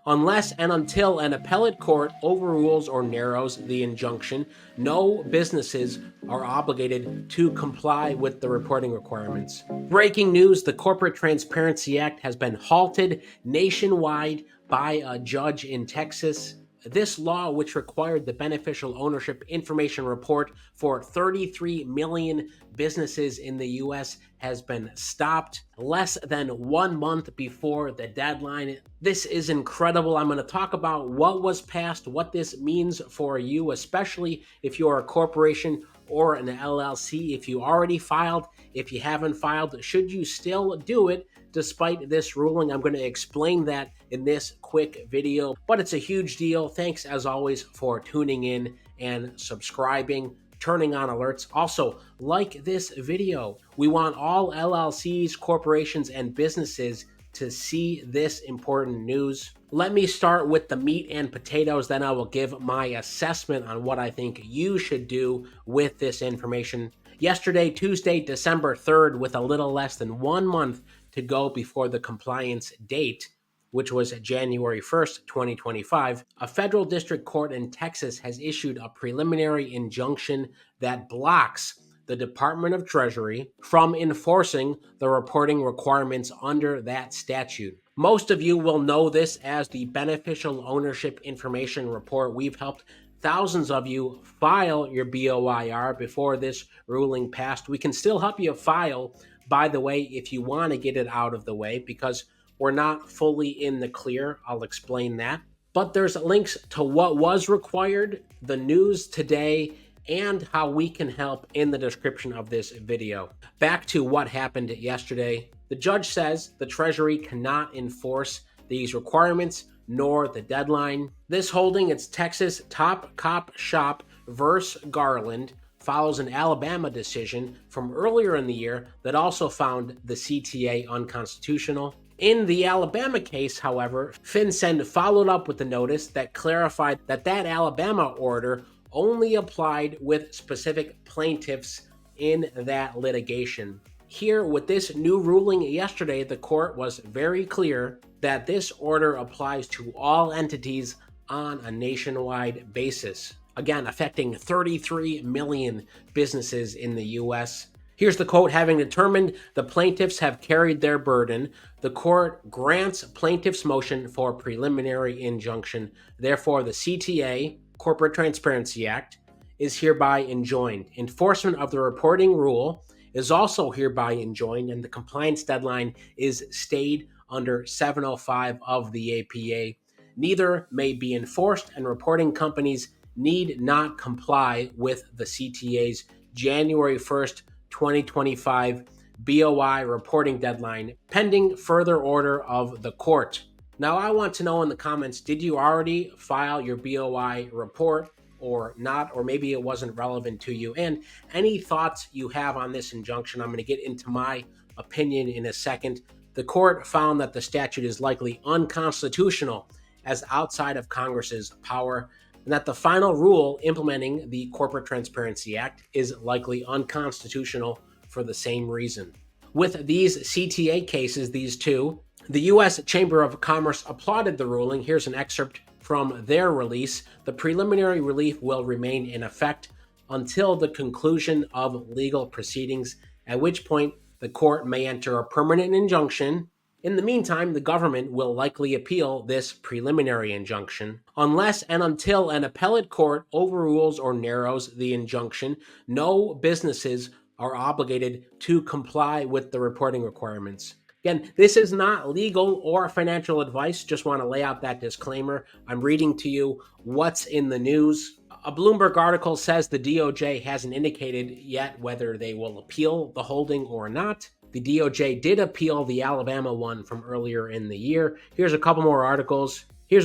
Unless and until an appellate court overrules or narrows the injunction, no businesses are obligated to comply with the reporting requirements. Breaking news: the Corporate Transparency Act has been halted nationwide by a judge in Texas. This law, which required the beneficial ownership information report for 33 million businesses in the U.S., has been stopped less than 1 month before the deadline. This is incredible. I'm going to talk about what was passed, what this means for you, especially if you're a corporation or an LLC. If you already filed, if you haven't filed, should you still do it despite this ruling? I'm going to explain that in this quick video, but it's a huge deal. Thanks as always for tuning in and subscribing, turning on alerts. Also, like this video. We want all LLCs, corporations, and businesses to see this important news. Let me start with the meat and potatoes, then I will give my assessment on what I think you should do with this information. Yesterday, Tuesday, December 3rd, with a little less than 1 month to go before the compliance date, which was January 1st, 2025, a federal district court in Texas has issued a preliminary injunction that blocks the Department of Treasury from enforcing the reporting requirements under that statute. Most of you will know this as the Beneficial Ownership Information Report. We've helped thousands of you file your BOIR before this ruling passed. We can still help you file, by the way, if you want to get it out of the way, because we're not fully in the clear. I'll explain that. But there's links to what was required, the news today, and how we can help in the description of this video. Back to what happened yesterday. The judge says the Treasury cannot enforce these requirements nor the deadline. This holding, it's Texas Top Cop Shop versus Garland, follows an Alabama decision from earlier in the year that also found the CTA unconstitutional. In the Alabama case, however, FinCEN followed up with a notice that clarified that Alabama order only applied with specific plaintiffs in that litigation. Here, with this new ruling yesterday, the court was very clear that this order applies to all entities on a nationwide basis. Again, affecting 33 million businesses in the U.S. Here's the quote: having determined the plaintiffs have carried their burden, the court grants plaintiffs' motion for preliminary injunction. Therefore, the CTA, Corporate Transparency Act, is hereby enjoined. Enforcement of the reporting rule is also hereby enjoined, and the compliance deadline is stayed under 705 of the APA. Neither may be enforced, and reporting companies need not comply with the CTA's January 1st, 2025 BOI reporting deadline, pending further order of the court. Now, I want to know in the comments, did you already file your BOI report or not? Or maybe it wasn't relevant to you. And any thoughts you have on this injunction, I'm going to get into my opinion in a second. The court found that the statute is likely unconstitutional as outside of Congress's power, and that the final rule implementing the Corporate Transparency Act is likely unconstitutional for the same reason. With these CTA cases, these two, the U.S. Chamber of Commerce applauded the ruling. Here's an excerpt from their release. The preliminary relief will remain in effect until the conclusion of legal proceedings, at which point the court may enter a permanent injunction. In the meantime, the government will likely appeal this preliminary injunction. Unless and until an appellate court overrules or narrows the injunction, no businesses are obligated to comply with the reporting requirements. Again, this is not legal or financial advice. Just want to lay out that disclaimer. I'm reading to you what's in the news. A Bloomberg article says the DOJ hasn't indicated yet whether they will appeal the holding or not. The DOJ did appeal the Alabama one from earlier in the year. Here's a couple more articles. It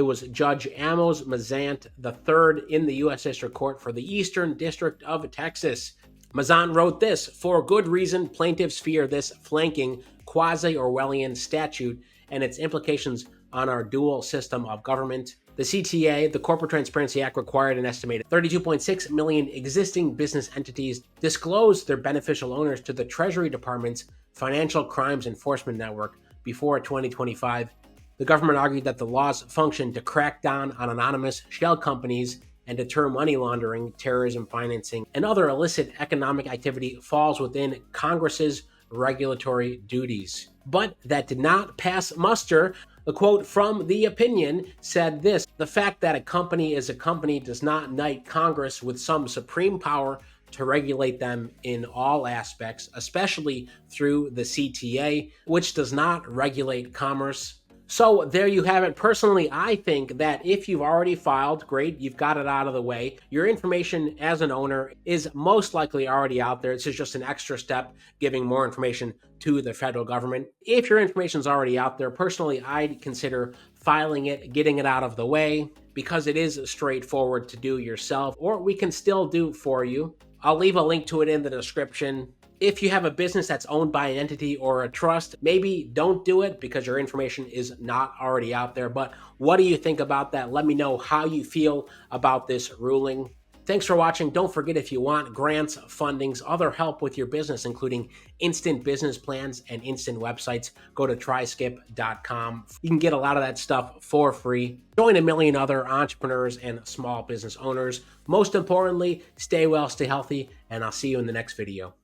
was Judge Amos Mazant III in the U.S. District Court for the Eastern District of Texas. Mazant wrote this: for good reason, plaintiffs fear this flanking quasi-Orwellian statute and its implications on our dual system of government. The CTA, the Corporate Transparency Act, required an estimated 32.6 million existing business entities disclose their beneficial owners to the Treasury Department's Financial Crimes Enforcement Network before 2025. The government argued that the laws function to crack down on anonymous shell companies and deter money laundering, terrorism financing, and other illicit economic activity falls within Congress's regulatory duties. But that did not pass muster. The quote from the opinion said this: "The fact that a company is a company does not knight Congress with some supreme power to regulate them in all aspects, especially through the CTA, which does not regulate commerce." So there you have it. Personally, I think that if you've already filed, great, you've got it out of the way. Your information as an owner is most likely already out there. This is just an extra step giving more information to the federal government. If your information is already out there, personally, I'd consider filing it, getting it out of the way, because it is straightforward to do yourself, or we can still do for you. I'll leave a link to it in the description. If you have a business that's owned by an entity or a trust, maybe don't do it because your information is not already out there. But what do you think about that? Let me know how you feel about this ruling. Thanks for watching. Don't forget, if you want grants, fundings, other help with your business, including instant business plans and instant websites, go to tryskip.com. You can get a lot of that stuff for free. Join a million other entrepreneurs and small business owners. Most importantly, stay well, stay healthy, and I'll see you in the next video.